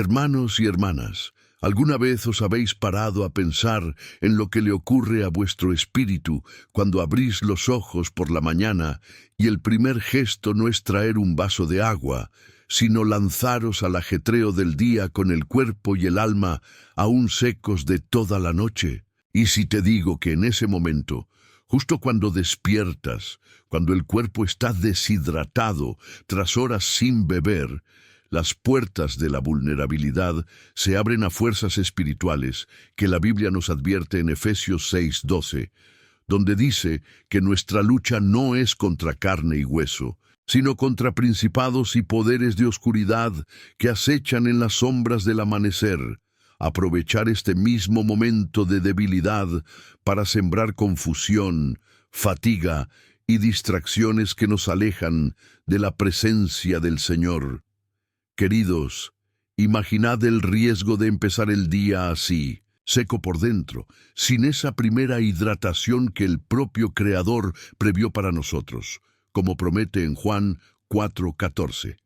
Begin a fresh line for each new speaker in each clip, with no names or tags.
Hermanos y hermanas, ¿alguna vez os habéis parado a pensar en lo que le ocurre a vuestro espíritu cuando abrís los ojos por la mañana y el primer gesto no es traer un vaso de agua, sino lanzaros al ajetreo del día con el cuerpo y el alma aún secos de toda la noche? Y si te digo que en ese momento, justo cuando despiertas, cuando el cuerpo está deshidratado tras horas sin beber, las puertas de la vulnerabilidad se abren a fuerzas espirituales que la Biblia nos advierte en Efesios 6:12, donde dice que nuestra lucha no es contra carne y hueso, sino contra principados y poderes de oscuridad que acechan en las sombras del amanecer. Aprovechar este mismo momento de debilidad para sembrar confusión, fatiga y distracciones que nos alejan de la presencia del Señor. Queridos, imaginad el riesgo de empezar el día así, seco por dentro, sin esa primera hidratación que el propio Creador previó para nosotros, como promete en Juan 4:14,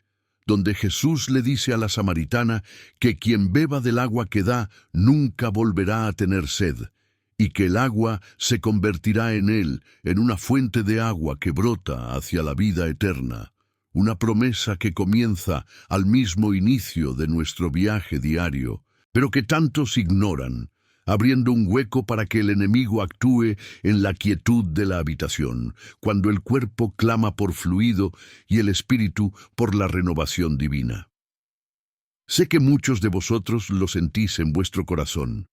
donde Jesús le dice a la samaritana que quien beba del agua que da nunca volverá a tener sed, y que el agua se convertirá en él en una fuente de agua que brota hacia la vida eterna. Una promesa que comienza al mismo inicio de nuestro viaje diario, pero que tantos ignoran, abriendo un hueco para que el enemigo actúe en la quietud de la habitación, cuando el cuerpo clama por fluido y el espíritu por la renovación divina. Sé que muchos de vosotros lo sentís en vuestro corazón,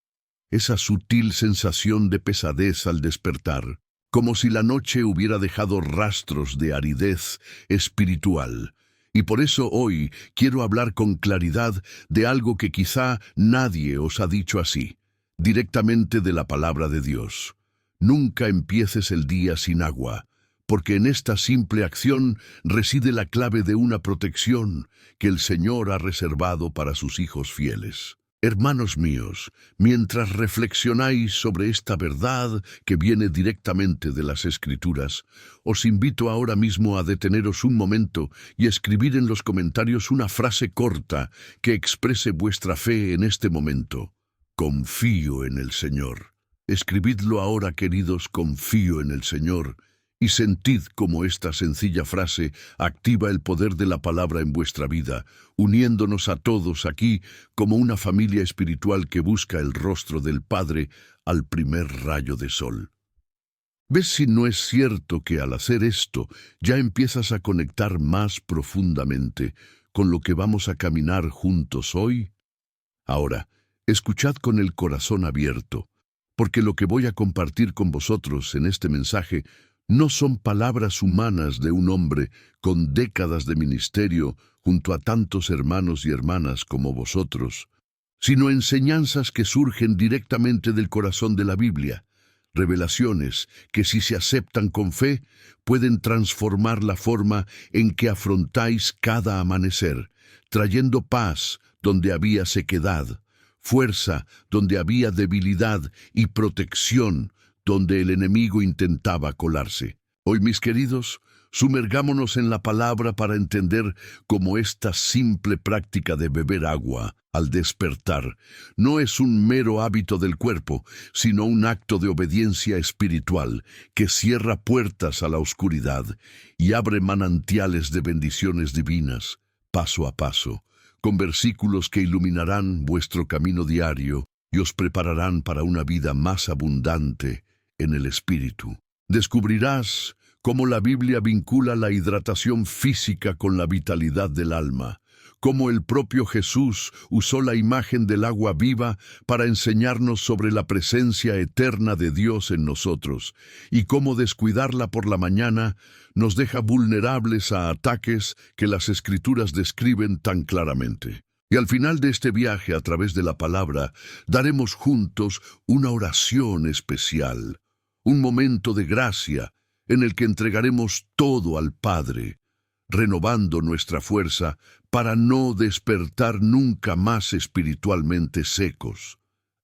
esa sutil sensación de pesadez al despertar, como si la noche hubiera dejado rastros de aridez espiritual. Y por eso hoy quiero hablar con claridad de algo que quizá nadie os ha dicho así, directamente de la palabra de Dios. Nunca empieces el día sin agua, porque en esta simple acción reside la clave de una protección que el Señor ha reservado para sus hijos fieles. Hermanos míos, mientras reflexionáis sobre esta verdad que viene directamente de las Escrituras, os invito ahora mismo a deteneros un momento y escribir en los comentarios una frase corta que exprese vuestra fe en este momento. Confío en el Señor. Escribidlo ahora, queridos, confío en el Señor. Y sentid cómo esta sencilla frase activa el poder de la palabra en vuestra vida, uniéndonos a todos aquí como una familia espiritual que busca el rostro del Padre al primer rayo de sol. ¿Ves si no es cierto que al hacer esto ya empiezas a conectar más profundamente con lo que vamos a caminar juntos hoy? Ahora, escuchad con el corazón abierto, porque lo que voy a compartir con vosotros en este mensaje no son palabras humanas de un hombre con décadas de ministerio junto a tantos hermanos y hermanas como vosotros, sino enseñanzas que surgen directamente del corazón de la Biblia, revelaciones que si se aceptan con fe pueden transformar la forma en que afrontáis cada amanecer, trayendo paz donde había sequedad, fuerza donde había debilidad y protección donde el enemigo intentaba colarse. Hoy, mis queridos, sumergámonos en la palabra para entender cómo esta simple práctica de beber agua al despertar no es un mero hábito del cuerpo, sino un acto de obediencia espiritual que cierra puertas a la oscuridad y abre manantiales de bendiciones divinas, paso a paso, con versículos que iluminarán vuestro camino diario y os prepararán para una vida más abundante en el Espíritu. Descubrirás cómo la Biblia vincula la hidratación física con la vitalidad del alma, cómo el propio Jesús usó la imagen del agua viva para enseñarnos sobre la presencia eterna de Dios en nosotros, y cómo descuidarla por la mañana nos deja vulnerables a ataques que las Escrituras describen tan claramente. Y al final de este viaje a través de la palabra, daremos juntos una oración especial, un momento de gracia en el que entregaremos todo al Padre, renovando nuestra fuerza para no despertar nunca más espiritualmente secos.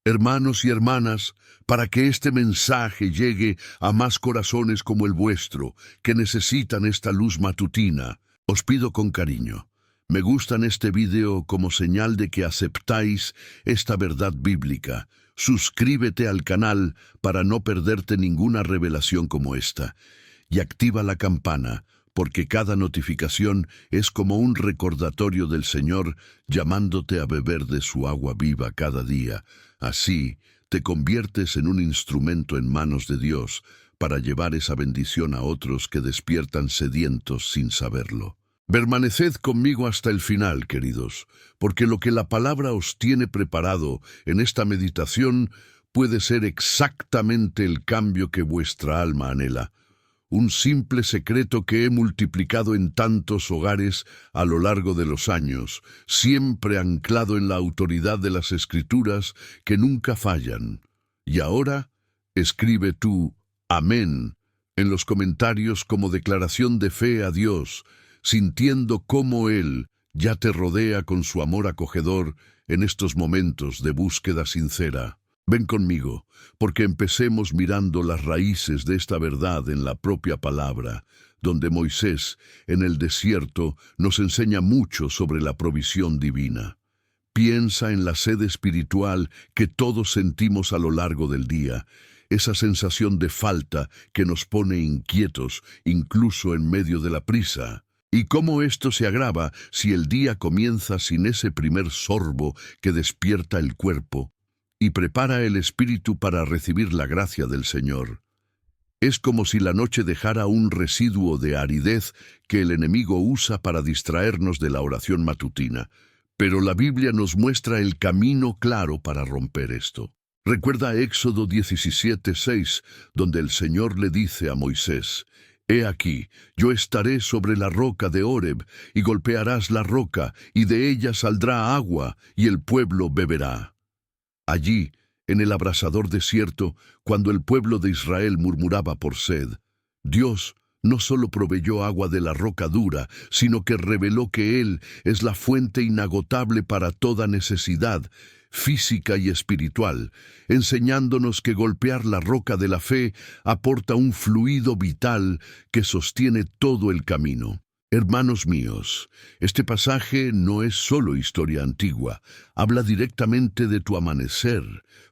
Hermanos y hermanas, para que este mensaje llegue a más corazones como el vuestro, que necesitan esta luz matutina, os pido con cariño, Me gustan este vídeo como señal de que aceptáis esta verdad bíblica. Suscríbete al canal para no perderte ninguna revelación como esta. Y activa la campana, porque cada notificación es como un recordatorio del Señor llamándote a beber de su agua viva cada día. Así, te conviertes en un instrumento en manos de Dios para llevar esa bendición a otros que despiertan sedientos sin saberlo. Permaneced conmigo hasta el final, queridos, porque lo que la palabra os tiene preparado en esta meditación puede ser exactamente el cambio que vuestra alma anhela. Un simple secreto que he multiplicado en tantos hogares a lo largo de los años, siempre anclado en la autoridad de las Escrituras que nunca fallan. Y ahora, escribe tú, amén, en los comentarios como declaración de fe a Dios, sintiendo cómo Él ya te rodea con su amor acogedor en estos momentos de búsqueda sincera. Ven conmigo, porque empecemos mirando las raíces de esta verdad en la propia palabra, donde Moisés, en el desierto, nos enseña mucho sobre la provisión divina. Piensa en la sed espiritual que todos sentimos a lo largo del día, esa sensación de falta que nos pone inquietos, incluso en medio de la prisa. Y cómo esto se agrava si el día comienza sin ese primer sorbo que despierta el cuerpo y prepara el espíritu para recibir la gracia del Señor. Es como si la noche dejara un residuo de aridez que el enemigo usa para distraernos de la oración matutina. Pero la Biblia nos muestra el camino claro para romper esto. Recuerda Éxodo 17:6, donde el Señor le dice a Moisés: «He aquí, yo estaré sobre la roca de Horeb, y golpearás la roca, y de ella saldrá agua, y el pueblo beberá». Allí, en el abrasador desierto, cuando el pueblo de Israel murmuraba por sed, Dios no solo proveyó agua de la roca dura, sino que reveló que Él es la fuente inagotable para toda necesidad, física y espiritual, enseñándonos que golpear la roca de la fe aporta un fluido vital que sostiene todo el camino. Hermanos míos, este pasaje no es solo historia antigua, habla directamente de tu amanecer,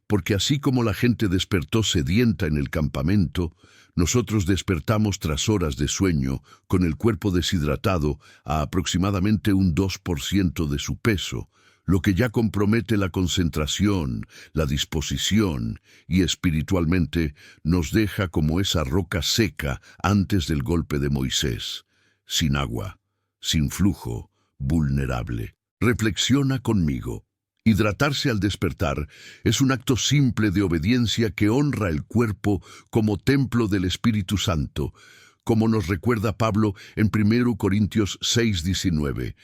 porque así como la gente despertó sedienta en el campamento, nosotros despertamos tras horas de sueño, con el cuerpo deshidratado a aproximadamente un 2% de su peso, lo que ya compromete la concentración, la disposición y espiritualmente nos deja como esa roca seca antes del golpe de Moisés, sin agua, sin flujo, vulnerable. Reflexiona conmigo. Hidratarse al despertar es un acto simple de obediencia que honra el cuerpo como templo del Espíritu Santo, como nos recuerda Pablo en 1 Corintios 6:19,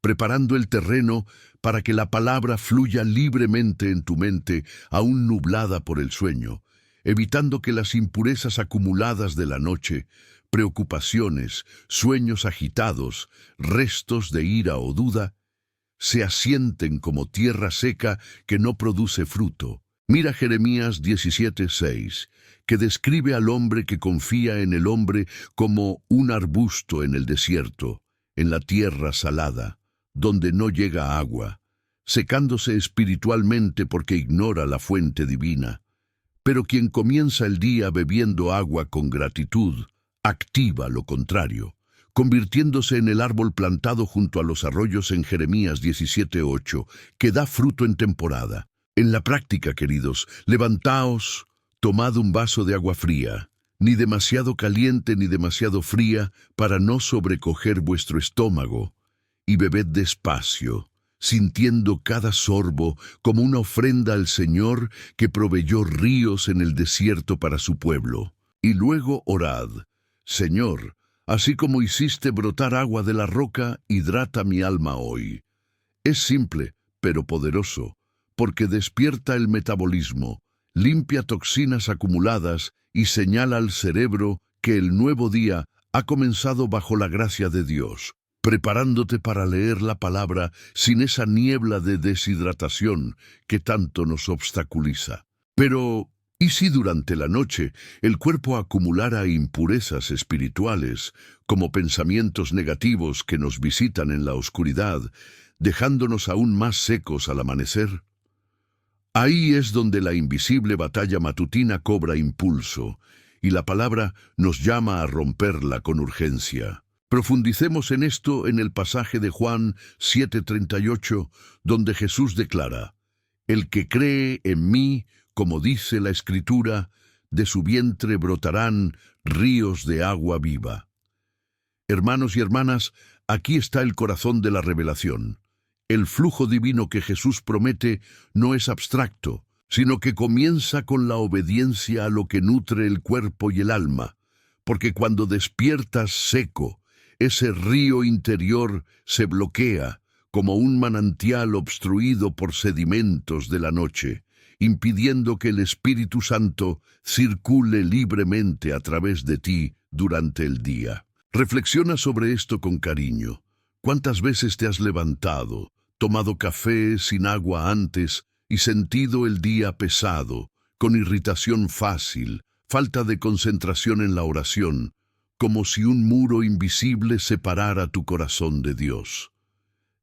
preparando el terreno para que la palabra fluya libremente en tu mente, aún nublada por el sueño, evitando que las impurezas acumuladas de la noche, preocupaciones, sueños agitados, restos de ira o duda, se asienten como tierra seca que no produce fruto. Mira Jeremías 17:6, que describe al hombre que confía en el hombre como un arbusto en el desierto, en la tierra salada, donde no llega agua, secándose espiritualmente porque ignora la fuente divina. Pero quien comienza el día bebiendo agua con gratitud, activa lo contrario, convirtiéndose en el árbol plantado junto a los arroyos en Jeremías 17:8, que da fruto en temporada. En la práctica, queridos, levantaos, tomad un vaso de agua fría, ni demasiado caliente ni demasiado fría, para no sobrecoger vuestro estómago, y bebed despacio, sintiendo cada sorbo como una ofrenda al Señor que proveyó ríos en el desierto para su pueblo. Y luego orad: Señor, así como hiciste brotar agua de la roca, hidrata mi alma hoy. Es simple, pero poderoso, porque despierta el metabolismo, limpia toxinas acumuladas y señala al cerebro que el nuevo día ha comenzado bajo la gracia de Dios, preparándote para leer la palabra sin esa niebla de deshidratación que tanto nos obstaculiza. Pero, Y si durante la noche el cuerpo acumulara impurezas espirituales, como pensamientos negativos que nos visitan en la oscuridad, dejándonos aún más secos al amanecer, ahí es donde la invisible batalla matutina cobra impulso, y la palabra nos llama a romperla con urgencia. Profundicemos en esto en el pasaje de Juan 7:38, donde Jesús declara: «El que cree en mí, como dice la Escritura, de su vientre brotarán ríos de agua viva». Hermanos y hermanas, aquí está el corazón de la revelación. El flujo divino que Jesús promete no es abstracto, sino que comienza con la obediencia a lo que nutre el cuerpo y el alma, porque cuando despiertas seco, ese río interior se bloquea como un manantial obstruido por sedimentos de la noche, impidiendo que el Espíritu Santo circule libremente a través de ti durante el día. Reflexiona sobre esto con cariño. ¿Cuántas veces te has levantado, tomado café sin agua antes y sentido el día pesado, con irritación fácil, falta de concentración en la oración, como si un muro invisible separara tu corazón de Dios?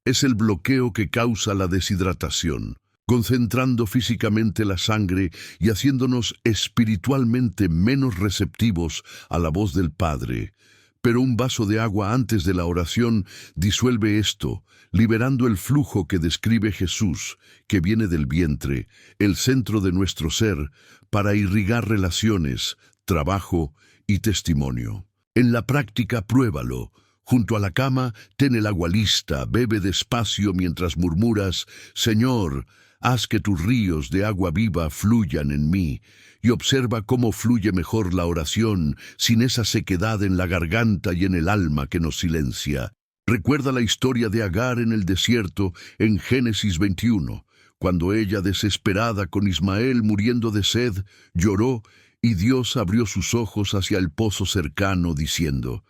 Es el bloqueo que causa la deshidratación, concentrando físicamente la sangre y haciéndonos espiritualmente menos receptivos a la voz del Padre. Pero un vaso de agua antes de la oración disuelve esto, liberando el flujo que describe Jesús, que viene del vientre, el centro de nuestro ser, para irrigar relaciones, trabajo y testimonio. En la práctica, pruébalo. Junto a la cama, ten el agua lista, bebe despacio mientras murmuras: «Señor, haz que tus ríos de agua viva fluyan en mí», y observa cómo fluye mejor la oración sin esa sequedad en la garganta y en el alma que nos silencia. Recuerda la historia de Agar en el desierto en Génesis 21, cuando ella, desesperada con Ismael muriendo de sed, lloró y Dios abrió sus ojos hacia el pozo cercano diciendo: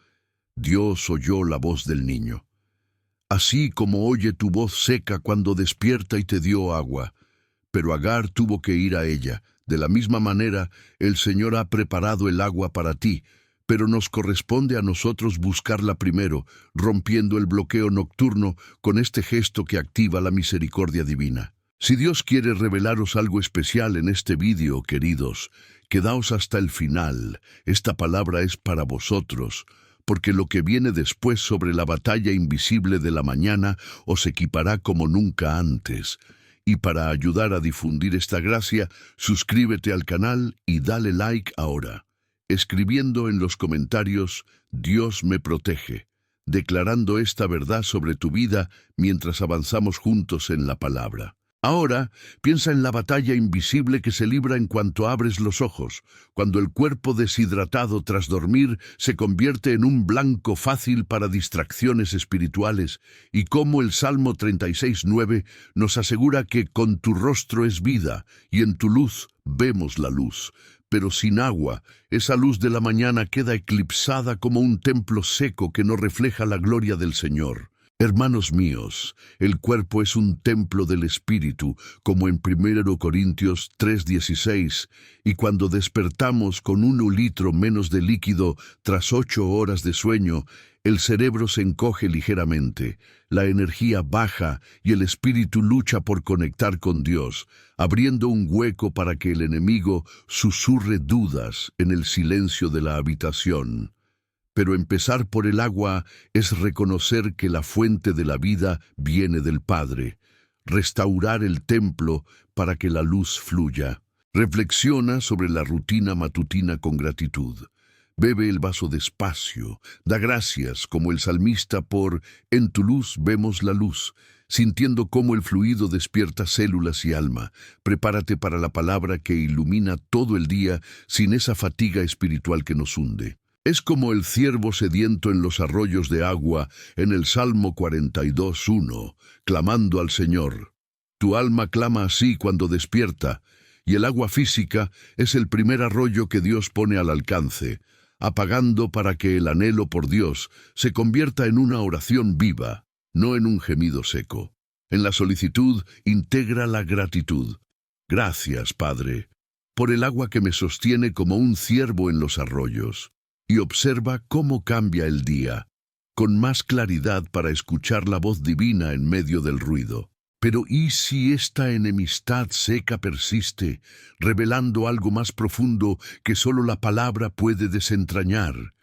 «Dios oyó la voz del niño». Así como oye tu voz seca cuando despierta y te dio agua. Pero Agar tuvo que ir a ella. De la misma manera, el Señor ha preparado el agua para ti, pero nos corresponde a nosotros buscarla primero, rompiendo el bloqueo nocturno con este gesto que activa la misericordia divina. Si Dios quiere revelaros algo especial en este vídeo, queridos, quedaos hasta el final. Esta palabra es para vosotros, porque lo que viene después sobre la batalla invisible de la mañana os equipará como nunca antes. Y para ayudar a difundir esta gracia, suscríbete al canal y dale like ahora, escribiendo en los comentarios: «Dios me protege», declarando esta verdad sobre tu vida mientras avanzamos juntos en la palabra. Ahora, piensa en la batalla invisible que se libra en cuanto abres los ojos, cuando el cuerpo deshidratado tras dormir se convierte en un blanco fácil para distracciones espirituales, y cómo el Salmo 36:9 nos asegura que con tu rostro es vida, y en tu luz vemos la luz. Pero sin agua, esa luz de la mañana queda eclipsada como un templo seco que no refleja la gloria del Señor. Hermanos míos, el cuerpo es un templo del Espíritu, como en 1 Corintios 3:16, y cuando despertamos con 1 litro menos de líquido tras 8 horas de sueño, el cerebro se encoge ligeramente, la energía baja y el espíritu lucha por conectar con Dios, abriendo un hueco para que el enemigo susurre dudas en el silencio de la habitación. Pero empezar por el agua es reconocer que la fuente de la vida viene del Padre, restaurar el templo para que la luz fluya. Reflexiona sobre la rutina matutina con gratitud. Bebe el vaso despacio, da gracias como el salmista por «En tu luz vemos la luz», sintiendo cómo el fluido despierta células y alma. Prepárate para la palabra que ilumina todo el día sin esa fatiga espiritual que nos hunde. Es como el ciervo sediento en los arroyos de agua en el Salmo 42:1, clamando al Señor. Tu alma clama así cuando despierta, y el agua física es el primer arroyo que Dios pone al alcance, apagando para que el anhelo por Dios se convierta en una oración viva, no en un gemido seco. En la solicitud integra la gratitud. Gracias, Padre. por el agua que me sostiene como un ciervo en los arroyos. Y observa cómo cambia el día, con más claridad para escuchar la voz divina en medio del ruido. Pero ¿y si esta enemistad seca persiste, revelando algo más profundo que solo la palabra puede desentrañar?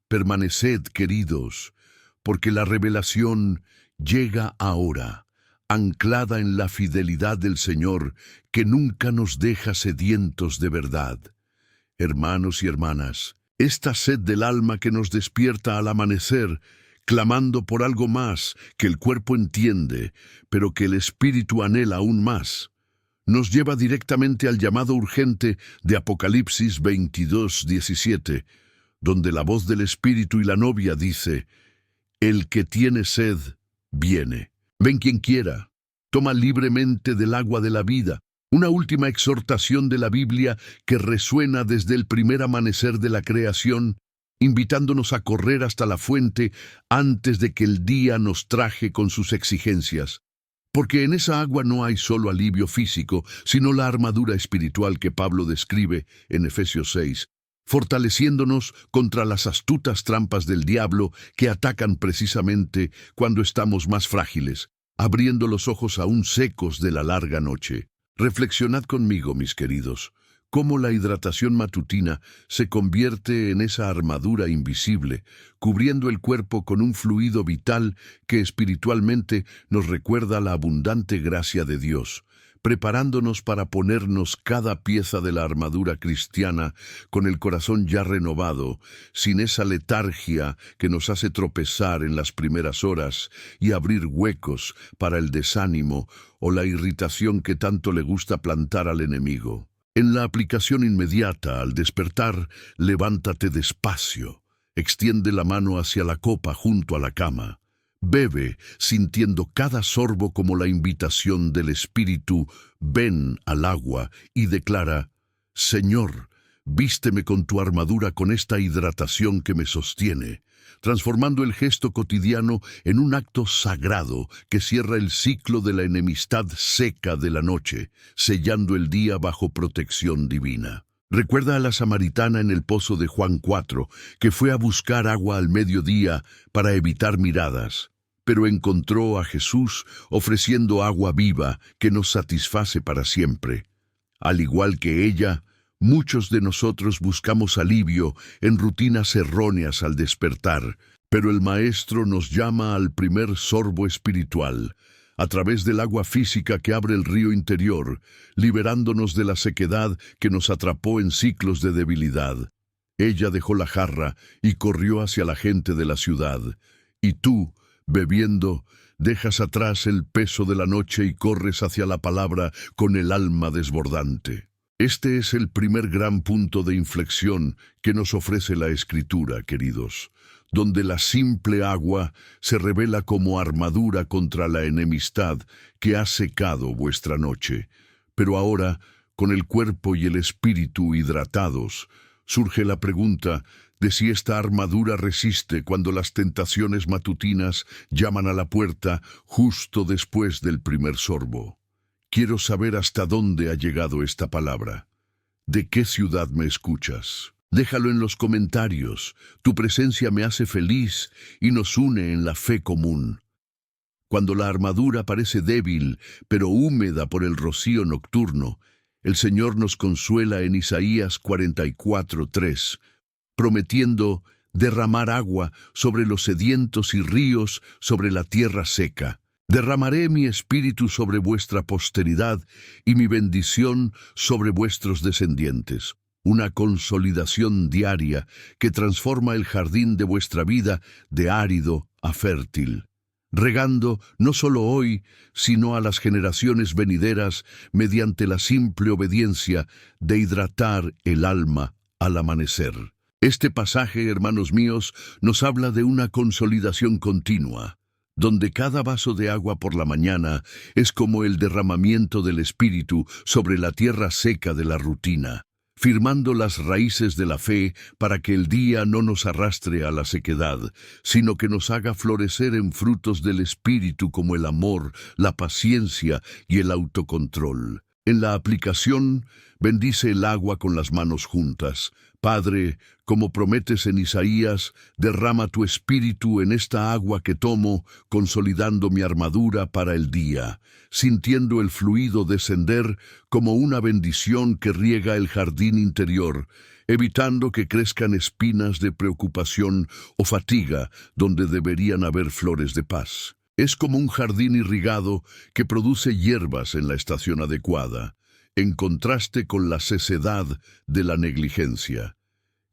Permaneced, queridos, porque la revelación llega ahora, anclada en la fidelidad del Señor, que nunca nos deja sedientos de verdad. Hermanos y hermanas, esta sed del alma que nos despierta al amanecer, clamando por algo más que el cuerpo entiende, pero que el espíritu anhela aún más, nos lleva directamente al llamado urgente de Apocalipsis 22:17, donde la voz del espíritu y la novia dice: «El que tiene sed, viene. Ven quien quiera, toma libremente del agua de la vida». Una última exhortación de la Biblia que resuena desde el primer amanecer de la creación, invitándonos a correr hasta la fuente antes de que el día nos traje con sus exigencias. Porque en esa agua no hay solo alivio físico, sino la armadura espiritual que Pablo describe en Efesios 6, fortaleciéndonos contra las astutas trampas del diablo que atacan precisamente cuando estamos más frágiles, abriendo los ojos aún secos de la larga noche. Reflexionad conmigo, mis queridos, cómo la hidratación matutina se convierte en esa armadura invisible, cubriendo el cuerpo con un fluido vital que espiritualmente nos recuerda la abundante gracia de Dios, preparándonos para ponernos cada pieza de la armadura cristiana con el corazón ya renovado, sin esa letargia que nos hace tropezar en las primeras horas y abrir huecos para el desánimo o la irritación que tanto le gusta plantar al enemigo. En la aplicación inmediata, al despertar, levántate despacio, extiende la mano hacia la copa junto a la cama. Bebe, sintiendo cada sorbo como la invitación del Espíritu, ven al agua y declara: «Señor, vísteme con tu armadura con esta hidratación que me sostiene», transformando el gesto cotidiano en un acto sagrado que cierra el ciclo de la enemistad seca de la noche, sellando el día bajo protección divina. Recuerda a la samaritana en el pozo de Juan 4, que fue a buscar agua al mediodía para evitar miradas, pero encontró a Jesús ofreciendo agua viva que nos satisface para siempre. Al igual que ella, muchos de nosotros buscamos alivio en rutinas erróneas al despertar, pero el Maestro nos llama al primer sorbo espiritual, a través del agua física que abre el río interior, liberándonos de la sequedad que nos atrapó en ciclos de debilidad. Ella dejó la jarra y corrió hacia la gente de la ciudad, y tú, bebiendo, dejas atrás el peso de la noche y corres hacia la palabra con el alma desbordante. Este es el primer gran punto de inflexión que nos ofrece la Escritura, queridos, donde la simple agua se revela como armadura contra la enemistad que ha secado vuestra noche. Pero ahora, con el cuerpo y el espíritu hidratados, surge la pregunta de si esta armadura resiste cuando las tentaciones matutinas llaman a la puerta justo después del primer sorbo. Quiero saber hasta dónde ha llegado esta palabra. ¿De qué ciudad me escuchas? Déjalo en los comentarios. Tu presencia me hace feliz y nos une en la fe común. Cuando la armadura parece débil, pero húmeda por el rocío nocturno, el Señor nos consuela en Isaías 44:3, prometiendo derramar agua sobre los sedientos y ríos sobre la tierra seca. Derramaré mi espíritu sobre vuestra posteridad y mi bendición sobre vuestros descendientes. Una consolidación diaria que transforma el jardín de vuestra vida de árido a fértil, regando no solo hoy, sino a las generaciones venideras mediante la simple obediencia de hidratar el alma al amanecer. Este pasaje, hermanos míos, nos habla de una consolidación continua, donde cada vaso de agua por la mañana es como el derramamiento del Espíritu sobre la tierra seca de la rutina, firmando las raíces de la fe para que el día no nos arrastre a la sequedad, sino que nos haga florecer en frutos del Espíritu como el amor, la paciencia y el autocontrol. En la aplicación, bendice el agua con las manos juntas. Padre, como prometes en Isaías, derrama tu espíritu en esta agua que tomo, consolidando mi armadura para el día, sintiendo el fluido descender como una bendición que riega el jardín interior, evitando que crezcan espinas de preocupación o fatiga donde deberían haber flores de paz. Es como un jardín irrigado que produce hierbas en la estación adecuada, en contraste con la necedad de la negligencia.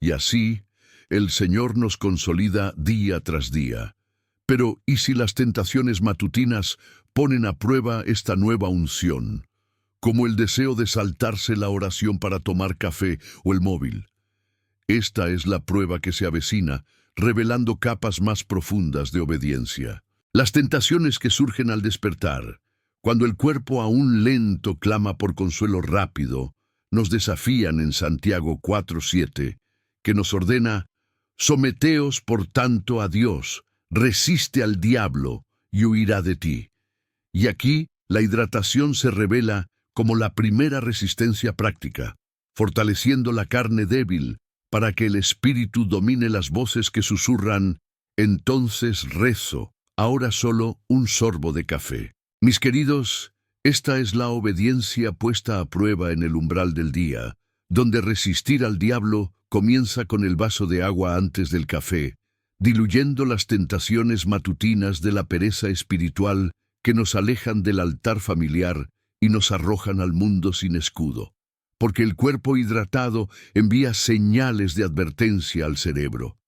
Y así, el Señor nos consolida día tras día. Pero, ¿y si las tentaciones matutinas ponen a prueba esta nueva unción? Como el deseo de saltarse la oración para tomar café o el móvil. Esta es la prueba que se avecina, revelando capas más profundas de obediencia. Las tentaciones que surgen al despertar, cuando el cuerpo aún lento clama por consuelo rápido, nos desafían en Santiago 4:7, que nos ordena: someteos por tanto a Dios, resiste al diablo y huirá de ti. Y aquí la hidratación se revela como la primera resistencia práctica, fortaleciendo la carne débil para que el espíritu domine las voces que susurran: entonces rezo, ahora solo un sorbo de café. Mis queridos, esta es la obediencia puesta a prueba en el umbral del día, donde resistir al diablo comienza con el vaso de agua antes del café, diluyendo las tentaciones matutinas de la pereza espiritual que nos alejan del altar familiar y nos arrojan al mundo sin escudo. Porque el cuerpo hidratado envía señales de advertencia al cerebro,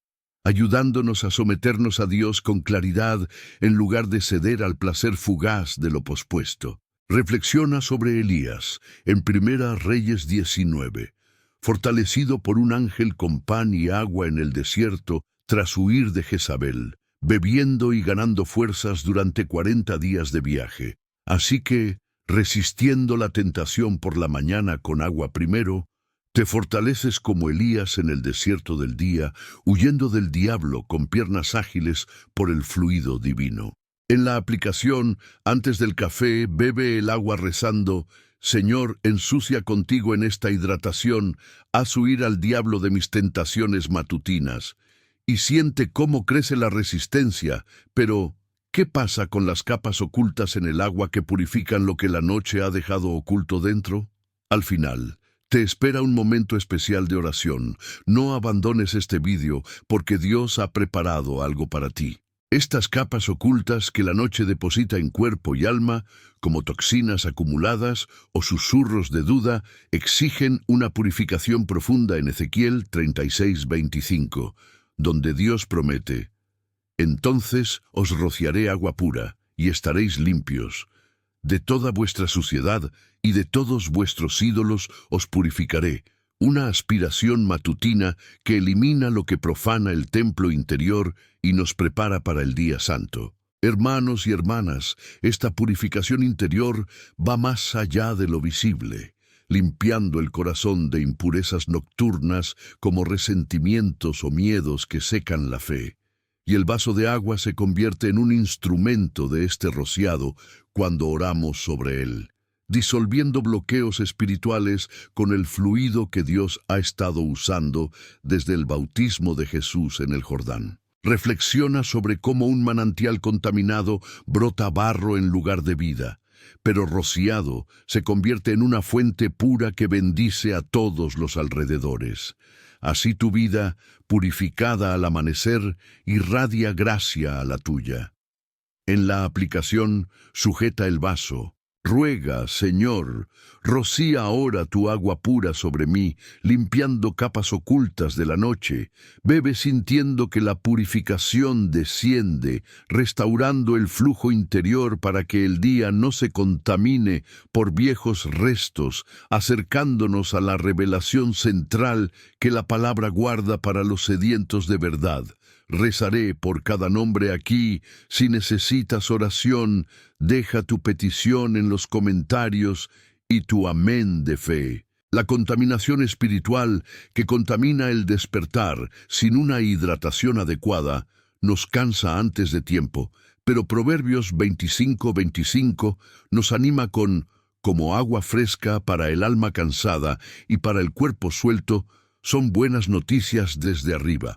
ayudándonos a someternos a Dios con claridad en lugar de ceder al placer fugaz de lo pospuesto. Reflexiona sobre Elías en Primera Reyes 19, fortalecido por un ángel con pan y agua en el desierto tras huir de Jezabel, bebiendo y ganando fuerzas durante 40 días de viaje. Así que, resistiendo la tentación por la mañana con agua primero, te fortaleces como Elías en el desierto del día, huyendo del diablo con piernas ágiles por el fluido divino. En la aplicación, antes del café, bebe el agua rezando: Señor, ensucia contigo en esta hidratación, haz huir al diablo de mis tentaciones matutinas. Y siente cómo crece la resistencia, pero ¿qué pasa con las capas ocultas en el agua que purifican lo que la noche ha dejado oculto dentro? Al final, te espera un momento especial de oración. No abandones este vídeo porque Dios ha preparado algo para ti. Estas capas ocultas que la noche deposita en cuerpo y alma, como toxinas acumuladas o susurros de duda, exigen una purificación profunda en Ezequiel 36:25, donde Dios promete: entonces os rociaré agua pura y estaréis limpios. De toda vuestra suciedad y de todos vuestros ídolos os purificaré, una aspiración matutina que elimina lo que profana el templo interior y nos prepara para el día santo. Hermanos y hermanas, esta purificación interior va más allá de lo visible, limpiando el corazón de impurezas nocturnas como resentimientos o miedos que secan la fe. Y el vaso de agua se convierte en un instrumento de este rociado cuando oramos sobre él, disolviendo bloqueos espirituales con el fluido que Dios ha estado usando desde el bautismo de Jesús en el Jordán. Reflexiona sobre cómo un manantial contaminado brota barro en lugar de vida, pero rociado se convierte en una fuente pura que bendice a todos los alrededores. Así tu vida, purificada al amanecer, irradia gracia a la tuya. En la aplicación, sujeta el vaso. Ruega, Señor, rocía ahora tu agua pura sobre mí, limpiando capas ocultas de la noche. Bebe sintiendo que la purificación desciende, restaurando el flujo interior para que el día no se contamine por viejos restos, acercándonos a la revelación central que la palabra guarda para los sedientos de verdad. Rezaré por cada nombre aquí. Si necesitas oración, deja tu petición en los comentarios y tu amén de fe. La contaminación espiritual que contamina el despertar sin una hidratación adecuada nos cansa antes de tiempo, pero Proverbios 25:25 nos anima con: como agua fresca para el alma cansada y para el cuerpo suelto, son buenas noticias desde arriba.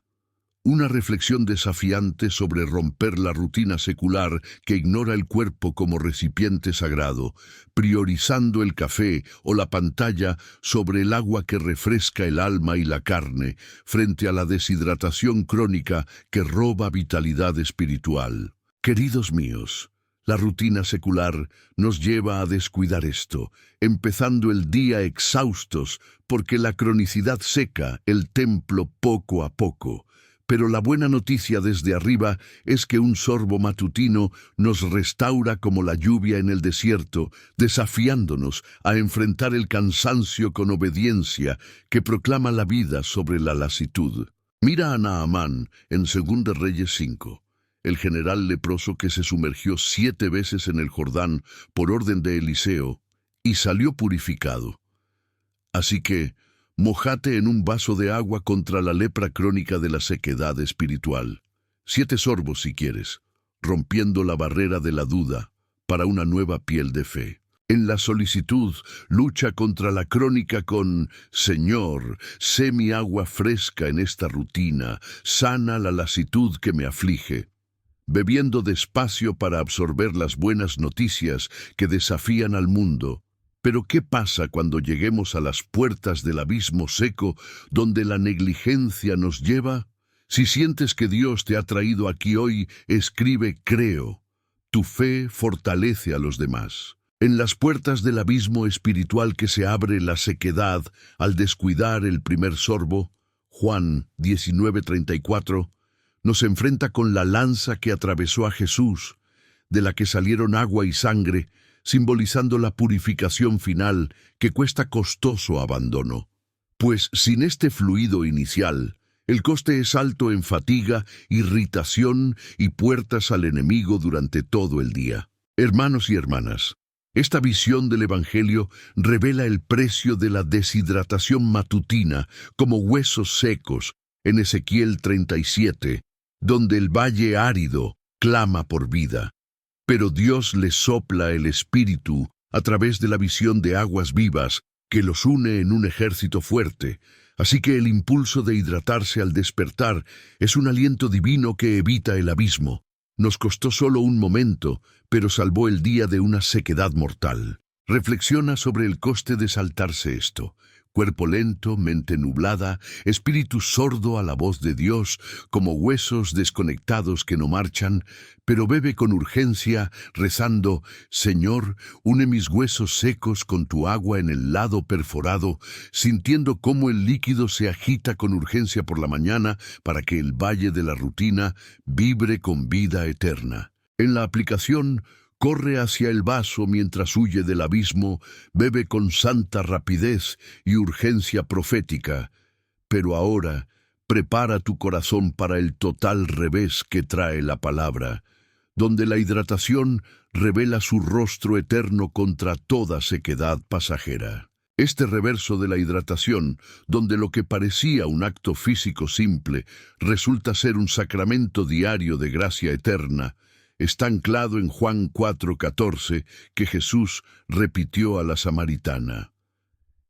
Una reflexión desafiante sobre romper la rutina secular que ignora el cuerpo como recipiente sagrado, priorizando el café o la pantalla sobre el agua que refresca el alma y la carne, frente a la deshidratación crónica que roba vitalidad espiritual. Queridos míos, la rutina secular nos lleva a descuidar esto, empezando el día exhaustos porque la cronicidad seca el templo poco a poco. Pero la buena noticia desde arriba es que un sorbo matutino nos restaura como la lluvia en el desierto, desafiándonos a enfrentar el cansancio con obediencia que proclama la vida sobre la lasitud. Mira a Naamán en 2 Reyes 5, el general leproso que se sumergió 7 veces en el Jordán por orden de Eliseo y salió purificado. Así que, mójate en un vaso de agua contra la lepra crónica de la sequedad espiritual. 7 sorbos si quieres, rompiendo la barrera de la duda para una nueva piel de fe. En la solicitud, lucha contra la crónica con: Señor, sé mi agua fresca en esta rutina, sana la lasitud que me aflige. Bebiendo despacio para absorber las buenas noticias que desafían al mundo. Pero ¿qué pasa cuando lleguemos a las puertas del abismo seco donde la negligencia nos lleva? Si sientes que Dios te ha traído aquí hoy, escribe creo. Tu fe fortalece a los demás. En las puertas del abismo espiritual que se abre la sequedad al descuidar el primer sorbo, Juan 19:34, nos enfrenta con la lanza que atravesó a Jesús, de la que salieron agua y sangre, simbolizando la purificación final que cuesta costoso abandono. Pues sin este fluido inicial, el coste es alto en fatiga, irritación y puertas al enemigo durante todo el día. Hermanos y hermanas, esta visión del Evangelio revela el precio de la deshidratación matutina como huesos secos en Ezequiel 37, donde el valle árido clama por vida. Pero Dios les sopla el espíritu a través de la visión de aguas vivas que los une en un ejército fuerte. Así que el impulso de hidratarse al despertar es un aliento divino que evita el abismo. Nos costó solo un momento, pero salvó el día de una sequedad mortal. Reflexiona sobre el coste de saltarse esto. Cuerpo lento, mente nublada, espíritu sordo a la voz de Dios, como huesos desconectados que no marchan, pero bebe con urgencia, rezando: Señor, une mis huesos secos con tu agua en el lado perforado, sintiendo cómo el líquido se agita con urgencia por la mañana para que el valle de la rutina vibre con vida eterna. En la aplicación, corre hacia el vaso mientras huye del abismo, bebe con santa rapidez y urgencia profética. Pero ahora, prepara tu corazón para el total revés que trae la palabra, donde la hidratación revela su rostro eterno contra toda sequedad pasajera. Este reverso de la hidratación, donde lo que parecía un acto físico simple, resulta ser un sacramento diario de gracia eterna, está anclado en Juan 4:14, que Jesús repitió a la samaritana.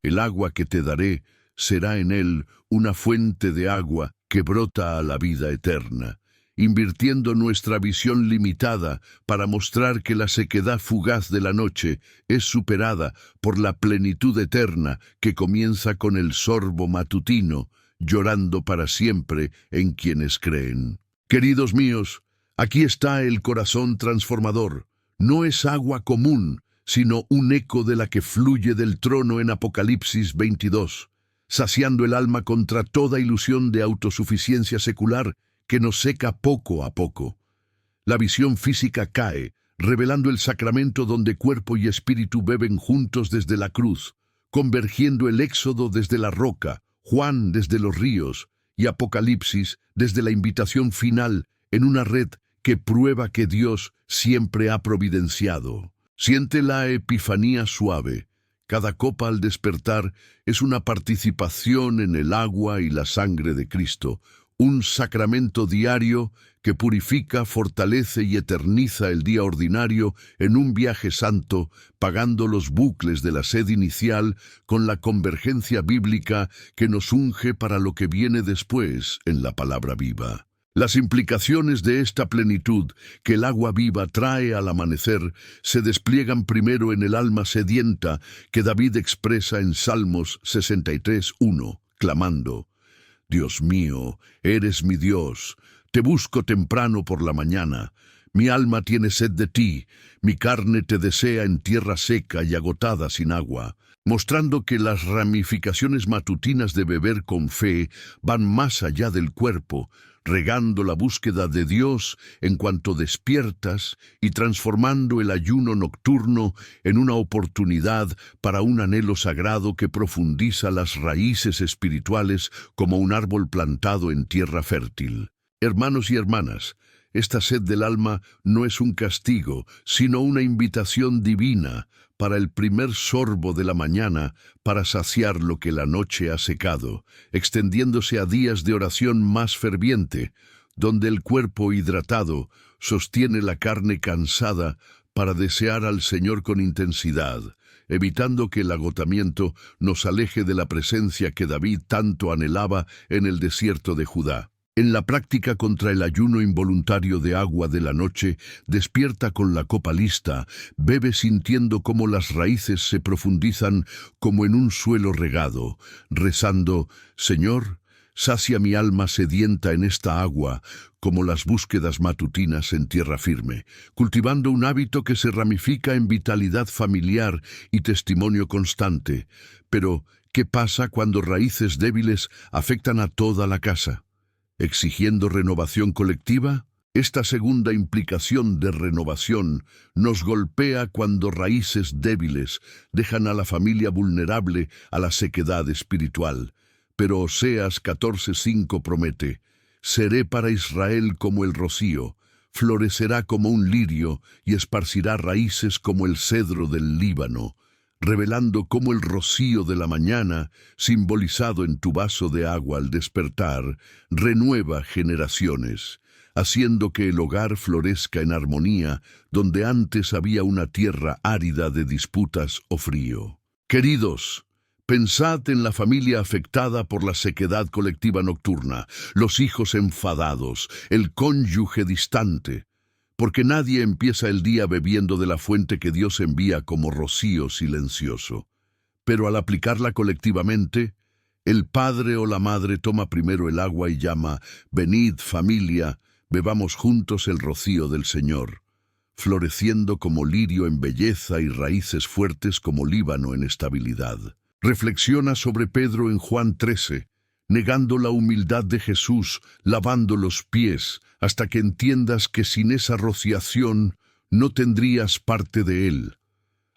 El agua que te daré será en él una fuente de agua que brota a la vida eterna, invirtiendo nuestra visión limitada para mostrar que la sequedad fugaz de la noche es superada por la plenitud eterna que comienza con el sorbo matutino, llorando para siempre en quienes creen. Queridos míos, aquí está el corazón transformador. No es agua común, sino un eco de la que fluye del trono en Apocalipsis 22, saciando el alma contra toda ilusión de autosuficiencia secular que nos seca poco a poco. La visión física cae, revelando el sacramento donde cuerpo y espíritu beben juntos desde la cruz, convergiendo el Éxodo desde la roca, Juan desde los ríos y Apocalipsis desde la invitación final en una red que prueba que Dios siempre ha providenciado. Siente la epifanía suave. Cada copa al despertar es una participación en el agua y la sangre de Cristo, un sacramento diario que purifica, fortalece y eterniza el día ordinario en un viaje santo, pagando los bucles de la sed inicial con la convergencia bíblica que nos unge para lo que viene después en la palabra viva. Las implicaciones de esta plenitud que el agua viva trae al amanecer se despliegan primero en el alma sedienta que David expresa en Salmos 63:1, clamando: Dios mío, eres mi Dios, te busco temprano por la mañana. Mi alma tiene sed de ti, mi carne te desea en tierra seca y agotada sin agua, mostrando que las ramificaciones matutinas de beber con fe van más allá del cuerpo, regando la búsqueda de Dios en cuanto despiertas y transformando el ayuno nocturno en una oportunidad para un anhelo sagrado que profundiza las raíces espirituales como un árbol plantado en tierra fértil. Hermanos y hermanas, esta sed del alma no es un castigo, sino una invitación divina para el primer sorbo de la mañana para saciar lo que la noche ha secado, extendiéndose a días de oración más ferviente, donde el cuerpo hidratado sostiene la carne cansada para desear al Señor con intensidad, evitando que el agotamiento nos aleje de la presencia que David tanto anhelaba en el desierto de Judá. En la práctica contra el ayuno involuntario de agua de la noche, despierta con la copa lista, bebe sintiendo cómo las raíces se profundizan como en un suelo regado, rezando: Señor, sacia mi alma sedienta en esta agua, como las búsquedas matutinas en tierra firme, cultivando un hábito que se ramifica en vitalidad familiar y testimonio constante. Pero, ¿qué pasa cuando raíces débiles afectan a toda la casa? ¿Exigiendo renovación colectiva? Esta segunda implicación de renovación nos golpea cuando raíces débiles dejan a la familia vulnerable a la sequedad espiritual. Pero Oseas 14:5 promete: seré para Israel como el rocío, florecerá como un lirio y esparcirá raíces como el cedro del Líbano, revelando cómo el rocío de la mañana, simbolizado en tu vaso de agua al despertar, renueva generaciones, haciendo que el hogar florezca en armonía donde antes había una tierra árida de disputas o frío. Queridos, pensad en la familia afectada por la sequedad colectiva nocturna, los hijos enfadados, el cónyuge distante, porque nadie empieza el día bebiendo de la fuente que Dios envía como rocío silencioso. Pero al aplicarla colectivamente, el padre o la madre toma primero el agua y llama: venid, familia, bebamos juntos el rocío del Señor, floreciendo como lirio en belleza y raíces fuertes como Líbano en estabilidad. Reflexiona sobre Pedro en Juan 13, negando la humildad de Jesús, lavando los pies, hasta que entiendas que sin esa rociación no tendrías parte de Él.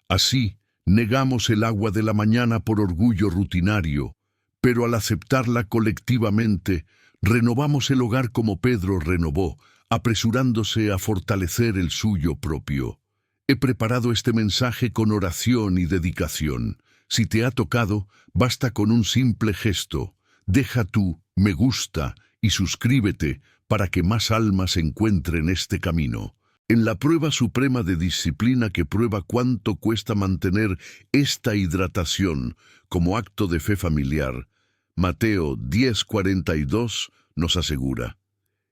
Así, negamos el agua de la mañana por orgullo rutinario, pero al aceptarla colectivamente, renovamos el hogar como Pedro renovó, apresurándose a fortalecer el suyo propio. He preparado este mensaje con oración y dedicación. Si te ha tocado, basta con un simple gesto. Deja tu me gusta y suscríbete para que más almas encuentren este camino. En la prueba suprema de disciplina que prueba cuánto cuesta mantener esta hidratación como acto de fe familiar, Mateo 10:42 nos asegura: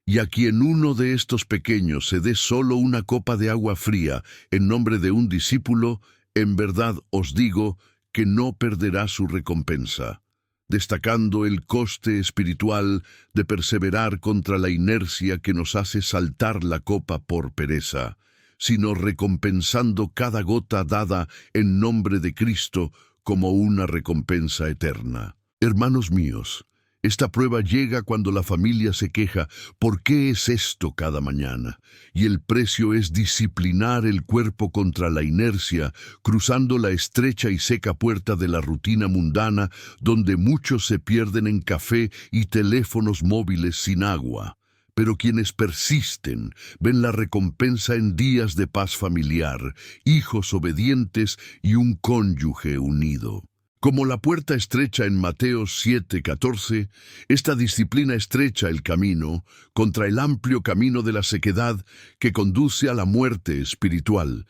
y a quien uno de estos pequeños se dé solo una copa de agua fría en nombre de un discípulo, en verdad os digo que no perderá su recompensa, destacando el coste espiritual de perseverar contra la inercia que nos hace saltar la copa por pereza, sino recompensando cada gota dada en nombre de Cristo como una recompensa eterna. Hermanos míos, esta prueba llega cuando la familia se queja: ¿por qué es esto cada mañana? Y el precio es disciplinar el cuerpo contra la inercia, cruzando la estrecha y seca puerta de la rutina mundana, donde muchos se pierden en café y teléfonos móviles sin agua. Pero quienes persisten ven la recompensa en días de paz familiar, hijos obedientes y un cónyuge unido. Como la puerta estrecha en Mateo 7:14, esta disciplina estrecha el camino contra el amplio camino de la sequedad que conduce a la muerte espiritual.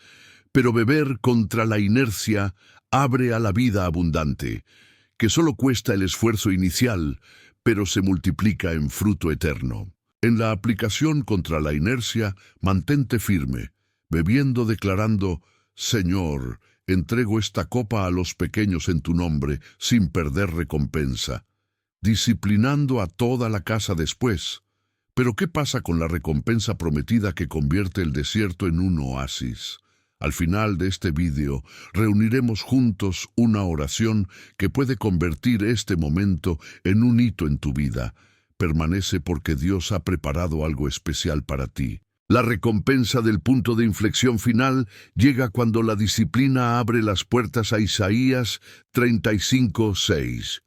Pero beber contra la inercia abre a la vida abundante, que solo cuesta el esfuerzo inicial, pero se multiplica en fruto eterno. En la aplicación contra la inercia, mantente firme, bebiendo declarando: Señor, entrego esta copa a los pequeños en tu nombre, sin perder recompensa, disciplinando a toda la casa después. Pero ¿qué pasa con la recompensa prometida que convierte el desierto en un oasis? Al final de este vídeo, reuniremos juntos una oración que puede convertir este momento en un hito en tu vida. Permanece porque Dios ha preparado algo especial para ti. La recompensa del punto de inflexión final llega cuando la disciplina abre las puertas a Isaías 35:6.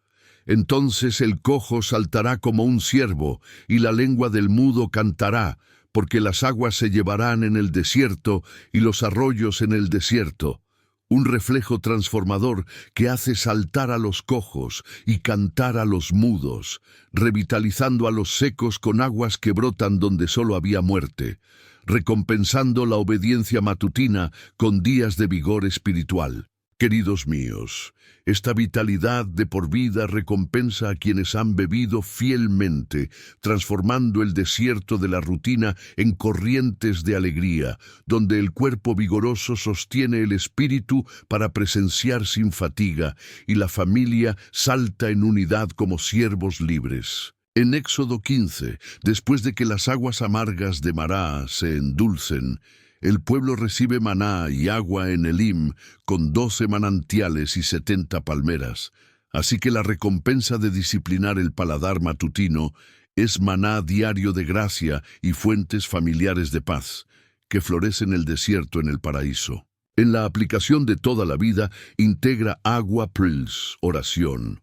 Entonces el cojo saltará como un ciervo, y la lengua del mudo cantará, porque las aguas se llevarán en el desierto y los arroyos en el desierto. Un reflejo transformador que hace saltar a los cojos y cantar a los mudos, revitalizando a los secos con aguas que brotan donde solo había muerte, recompensando la obediencia matutina con días de vigor espiritual. Queridos míos, esta vitalidad de por vida recompensa a quienes han bebido fielmente, transformando el desierto de la rutina en corrientes de alegría, donde el cuerpo vigoroso sostiene el espíritu para presenciar sin fatiga, y la familia salta en unidad como siervos libres. En Éxodo 15, después de que las aguas amargas de Mará se endulcen, el pueblo recibe maná y agua en Elim, con 12 manantiales y 70 palmeras. Así que la recompensa de disciplinar el paladar matutino es maná diario de gracia y fuentes familiares de paz, que florece en el desierto en el paraíso. En la aplicación de toda la vida, integra agua plus, oración,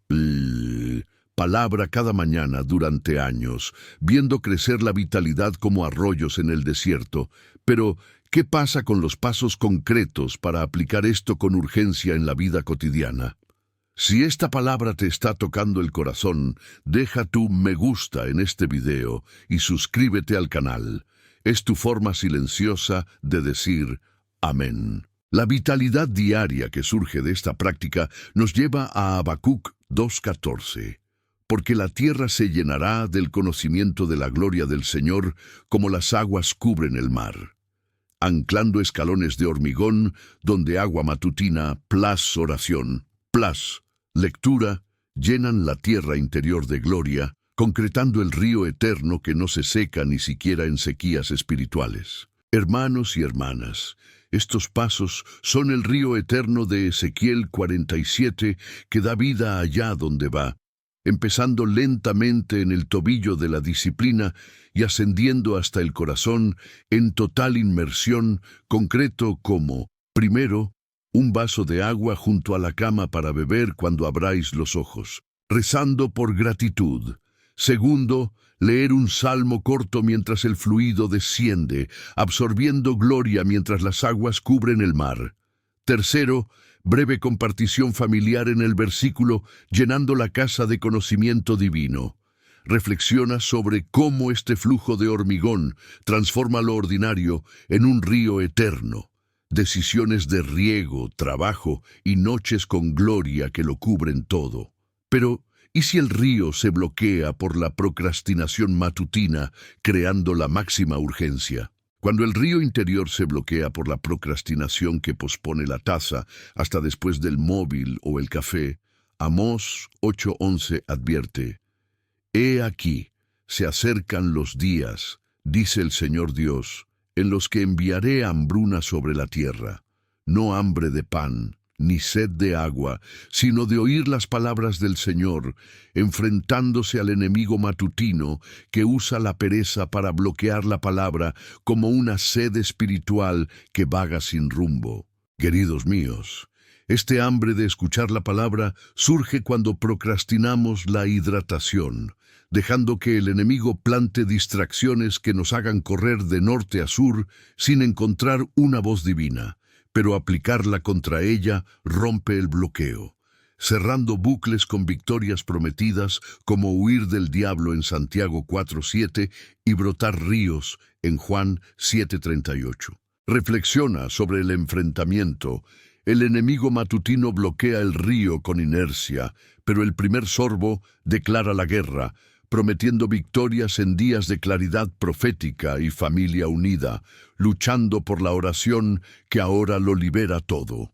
palabra cada mañana durante años, viendo crecer la vitalidad como arroyos en el desierto. Pero, ¿qué pasa con los pasos concretos para aplicar esto con urgencia en la vida cotidiana? Si esta palabra te está tocando el corazón, deja tu me gusta en este video y suscríbete al canal. Es tu forma silenciosa de decir amén. La vitalidad diaria que surge de esta práctica nos lleva a Habacuc 2:14. Porque la tierra se llenará del conocimiento de la gloria del Señor, como las aguas cubren el mar. Anclando escalones de hormigón, donde agua matutina, plus oración, plus lectura, llenan la tierra interior de gloria, concretando el río eterno que no se seca ni siquiera en sequías espirituales. Hermanos y hermanas, estos pasos son el río eterno de Ezequiel 47 que da vida allá donde va, empezando lentamente en el tobillo de la disciplina y ascendiendo hasta el corazón en total inmersión, concreto como, primero, un vaso de agua junto a la cama para beber cuando abráis los ojos, rezando por gratitud. Segundo, leer un salmo corto mientras el fluido desciende, absorbiendo gloria mientras las aguas cubren el mar. Tercero, breve compartición familiar en el versículo, llenando la casa de conocimiento divino. Reflexiona sobre cómo este flujo de hormigón transforma lo ordinario en un río eterno. Decisiones de riego, trabajo y noches con gloria que lo cubren todo. Pero, ¿y si el río se bloquea por la procrastinación matutina, creando la máxima urgencia? Cuando el río interior se bloquea por la procrastinación que pospone la taza hasta después del móvil o el café, Amós 8:11 advierte: He aquí, se acercan los días, dice el Señor Dios, en los que enviaré hambruna sobre la tierra, no hambre de pan, ni sed de agua, sino de oír las palabras del Señor, enfrentándose al enemigo matutino que usa la pereza para bloquear la palabra como una sed espiritual que vaga sin rumbo. Queridos míos, este hambre de escuchar la palabra surge cuando procrastinamos la hidratación, dejando que el enemigo plante distracciones que nos hagan correr de norte a sur sin encontrar una voz divina. Pero aplicarla contra ella rompe el bloqueo. cerrando bucles con victorias prometidas como huir del diablo en Santiago 4:7 y brotar ríos en Juan 7:38. Reflexiona sobre el enfrentamiento. El enemigo matutino bloquea el río con inercia, pero el primer sorbo declara la guerra, prometiendo victorias en días de claridad profética y familia unida, luchando por la oración que ahora lo libera todo.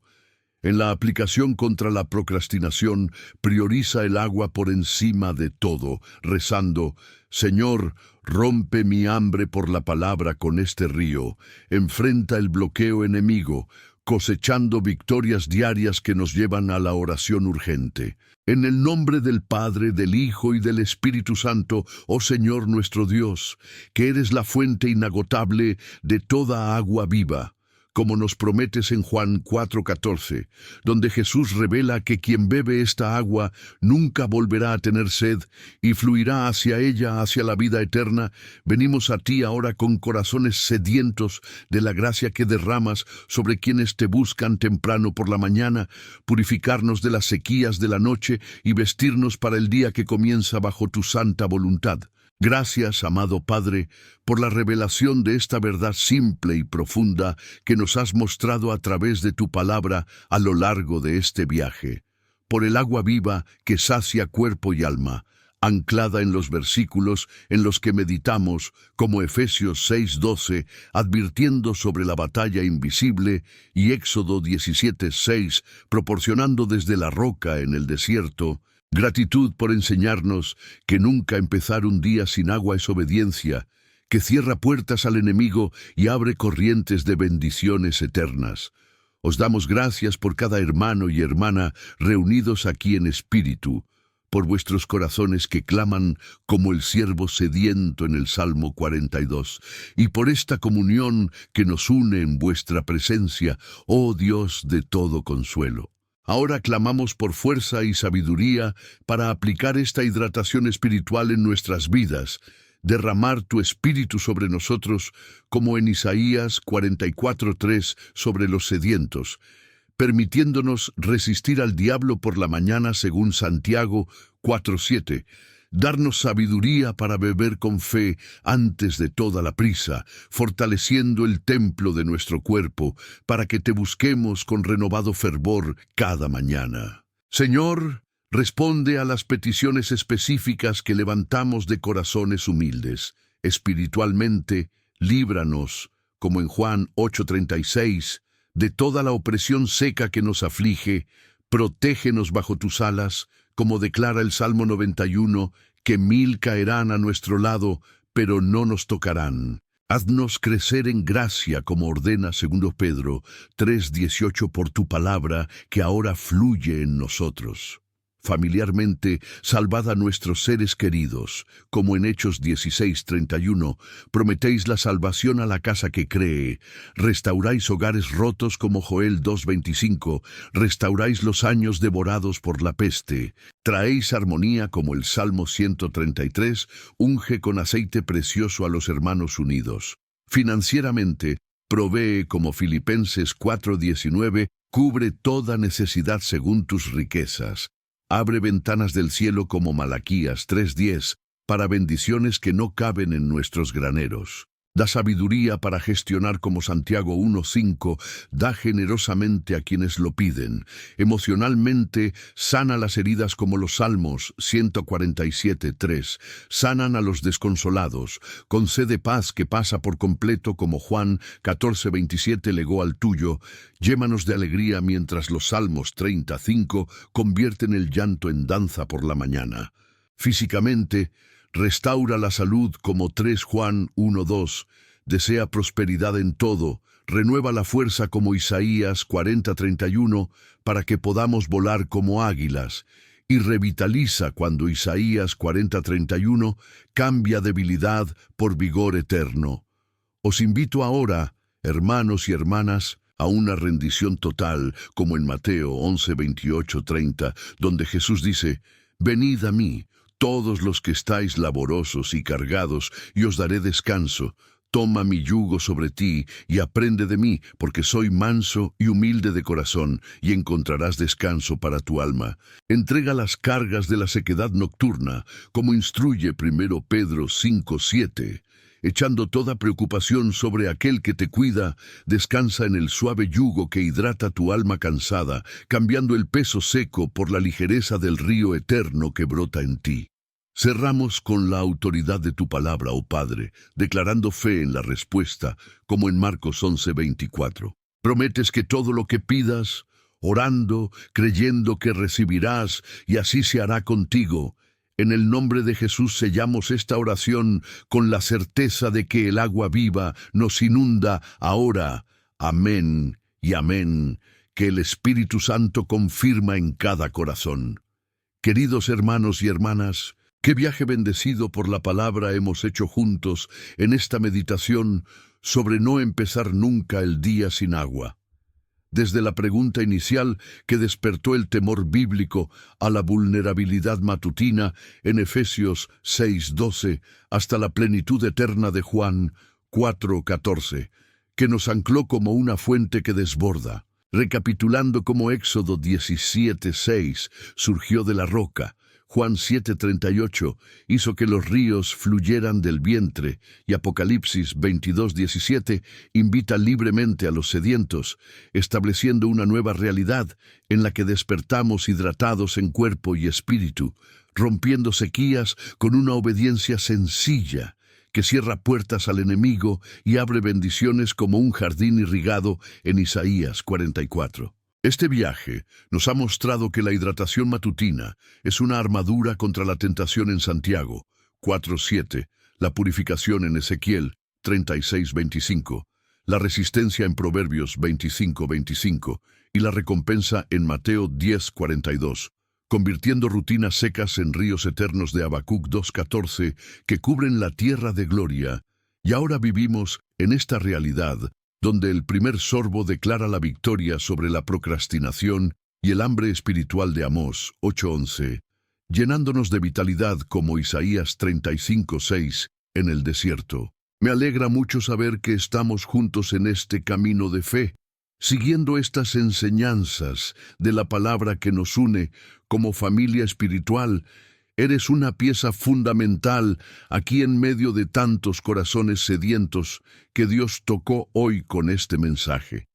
En la aplicación contra la procrastinación, prioriza el agua por encima de todo, rezando: Señor, rompe mi hambre por la palabra con este río, enfrenta el bloqueo enemigo, cosechando victorias diarias que nos llevan a la oración urgente. En el nombre del Padre, del Hijo y del Espíritu Santo, oh Señor nuestro Dios, que eres la fuente inagotable de toda agua viva, como nos prometes en Juan 4:14, donde Jesús revela que quien bebe esta agua nunca volverá a tener sed y fluirá hacia ella, hacia la vida eterna. Venimos a ti ahora con corazones sedientos de la gracia que derramas sobre quienes te buscan temprano por la mañana, purificarnos de las sequías de la noche y vestirnos para el día que comienza bajo tu santa voluntad. Gracias, amado Padre, por la revelación de esta verdad simple y profunda que nos has mostrado a través de tu palabra a lo largo de este viaje, por el agua viva que sacia cuerpo y alma, anclada en los versículos en los que meditamos, como Efesios 6:12, advirtiendo sobre la batalla invisible, y Éxodo 17:6, proporcionando desde la roca en el desierto. Gratitud por enseñarnos que nunca empezar un día sin agua es obediencia, que cierra puertas al enemigo y abre corrientes de bendiciones eternas. Os damos gracias por cada hermano y hermana reunidos aquí en espíritu, por vuestros corazones que claman como el siervo sediento en el Salmo 42, y por esta comunión que nos une en vuestra presencia, oh Dios de todo consuelo. Ahora clamamos por fuerza y sabiduría para aplicar esta hidratación espiritual en nuestras vidas, derramar tu espíritu sobre nosotros, como en Isaías 44:3 sobre los sedientos, permitiéndonos resistir al diablo por la mañana según Santiago 4:7. Darnos sabiduría para beber con fe antes de toda la prisa, fortaleciendo el templo de nuestro cuerpo, para que te busquemos con renovado fervor cada mañana. Señor, responde a las peticiones específicas que levantamos de corazones humildes. Espiritualmente, líbranos, como en Juan 8:36, de toda la opresión seca que nos aflige. Protégenos bajo tus alas, como declara el Salmo 91, que 1000 caerán a nuestro lado, pero no nos tocarán. Haznos crecer en gracia, como ordena 2 Pedro 3:18, por tu palabra, que ahora fluye en nosotros. Familiarmente, salvad a nuestros seres queridos, como en Hechos 16:31, prometéis la salvación a la casa que cree, restauráis hogares rotos como Joel 2:25, restauráis los años devorados por la peste, traéis armonía como el Salmo 133, unge con aceite precioso a los hermanos unidos. Financieramente, provee como Filipenses 4:19, cubre toda necesidad según tus riquezas. Abre ventanas del cielo como Malaquías 3:10, para bendiciones que no caben en nuestros graneros. Da sabiduría para gestionar como Santiago 1:5, da generosamente a quienes lo piden. Emocionalmente, sana las heridas como los Salmos 147:3, sanan a los desconsolados, concede paz que pasa por completo como Juan 14:27 legó al tuyo, llévanos de alegría mientras los Salmos 30:5 convierten el llanto en danza por la mañana. Físicamente, restaura la salud como 3 Juan 1:2, desea prosperidad en todo, renueva la fuerza como Isaías 40:31, para que podamos volar como águilas, y revitaliza cuando Isaías 40:31 cambia debilidad por vigor eterno. Os invito ahora, hermanos y hermanas, a una rendición total, como en Mateo 11:28-30, donde Jesús dice: «Venid a mí, todos los que estáis laborosos y cargados, y os daré descanso. Toma mi yugo sobre ti y aprende de mí, porque soy manso y humilde de corazón, y encontrarás descanso para tu alma. Entrega las cargas de la sequedad nocturna, como instruye 1 Pedro 5:7. Echando toda preocupación sobre aquel que te cuida, descansa en el suave yugo que hidrata tu alma cansada, cambiando el peso seco por la ligereza del río eterno que brota en ti. Cerramos con la autoridad de tu palabra, oh Padre, declarando fe en la respuesta, como en Marcos 11:24. Prometes que todo lo que pidas, orando, creyendo que recibirás, y así se hará contigo. En el nombre de Jesús sellamos esta oración con la certeza de que el agua viva nos inunda ahora. Amén y amén, que el Espíritu Santo confirma en cada corazón. Queridos hermanos y hermanas, qué viaje bendecido por la palabra hemos hecho juntos en esta meditación sobre no empezar nunca el día sin agua. Desde la pregunta inicial que despertó el temor bíblico a la vulnerabilidad matutina en Efesios 6:12 hasta la plenitud eterna de Juan 4:14, que nos ancló como una fuente que desborda. Recapitulando como Éxodo 17:6 surgió de la roca, Juan 7:38 hizo que los ríos fluyeran del vientre y Apocalipsis 22:17 invita libremente a los sedientos, estableciendo una nueva realidad en la que despertamos hidratados en cuerpo y espíritu, rompiendo sequías con una obediencia sencilla que cierra puertas al enemigo y abre bendiciones como un jardín irrigado en Isaías 44. Este viaje nos ha mostrado que la hidratación matutina es una armadura contra la tentación en Santiago 4:7, la purificación en Ezequiel 36:25, la resistencia en Proverbios 25:25 y la recompensa en Mateo 10:42, convirtiendo rutinas secas en ríos eternos de Habacuc 2:14 que cubren la tierra de gloria. Y ahora vivimos en esta realidad donde el primer sorbo declara la victoria sobre la procrastinación y el hambre espiritual de Amós 8:11, llenándonos de vitalidad como Isaías 35:6 en el desierto. Me alegra mucho saber que estamos juntos en este camino de fe, siguiendo estas enseñanzas de la palabra que nos une como familia espiritual. Eres una pieza fundamental aquí en medio de tantos corazones sedientos que Dios tocó hoy con este mensaje.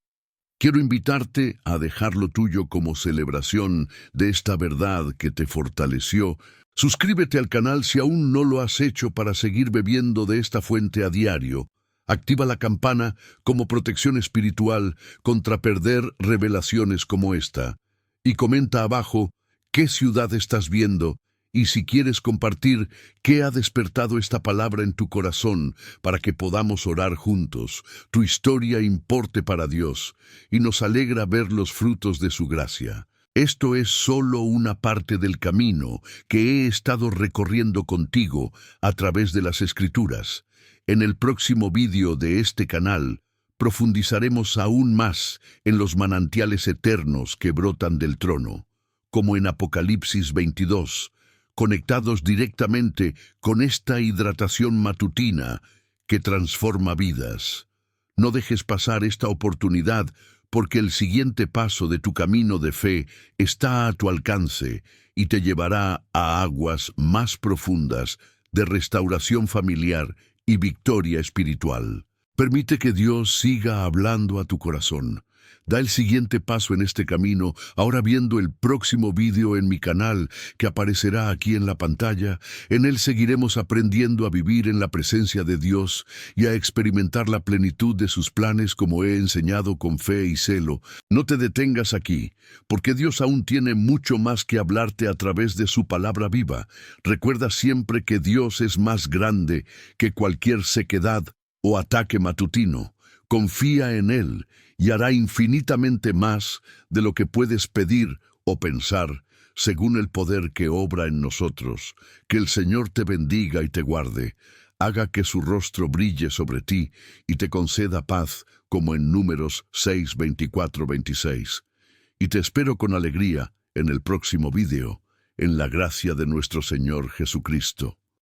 Quiero invitarte a dejar lo tuyo como celebración de esta verdad que te fortaleció. Suscríbete al canal si aún no lo has hecho para seguir bebiendo de esta fuente a diario. Activa la campana como protección espiritual contra perder revelaciones como esta. Y comenta abajo qué ciudad estás viendo y si quieres compartir qué ha despertado esta palabra en tu corazón para que podamos orar juntos. Tu historia importe para Dios y nos alegra ver los frutos de su gracia. Esto es solo una parte del camino que he estado recorriendo contigo a través de las Escrituras. En el próximo vídeo de este canal, profundizaremos aún más en los manantiales eternos que brotan del trono, como en Apocalipsis 22, conectados directamente con esta hidratación matutina que transforma vidas. No dejes pasar esta oportunidad, porque el siguiente paso de tu camino de fe está a tu alcance y te llevará a aguas más profundas de restauración familiar y victoria espiritual. Permite que Dios siga hablando a tu corazón. Da el siguiente paso en este camino, ahora viendo el próximo vídeo en mi canal que aparecerá aquí en la pantalla. En él seguiremos aprendiendo a vivir en la presencia de Dios y a experimentar la plenitud de sus planes como he enseñado con fe y celo. No te detengas aquí, porque Dios aún tiene mucho más que hablarte a través de su palabra viva. Recuerda siempre que Dios es más grande que cualquier sequedad o ataque matutino. Confía en Él y hará infinitamente más de lo que puedes pedir o pensar, según el poder que obra en nosotros. Que el Señor te bendiga y te guarde, haga que su rostro brille sobre ti y te conceda paz, como en Números 6:24-26. Y te espero con alegría en el próximo vídeo, en la gracia de nuestro Señor Jesucristo.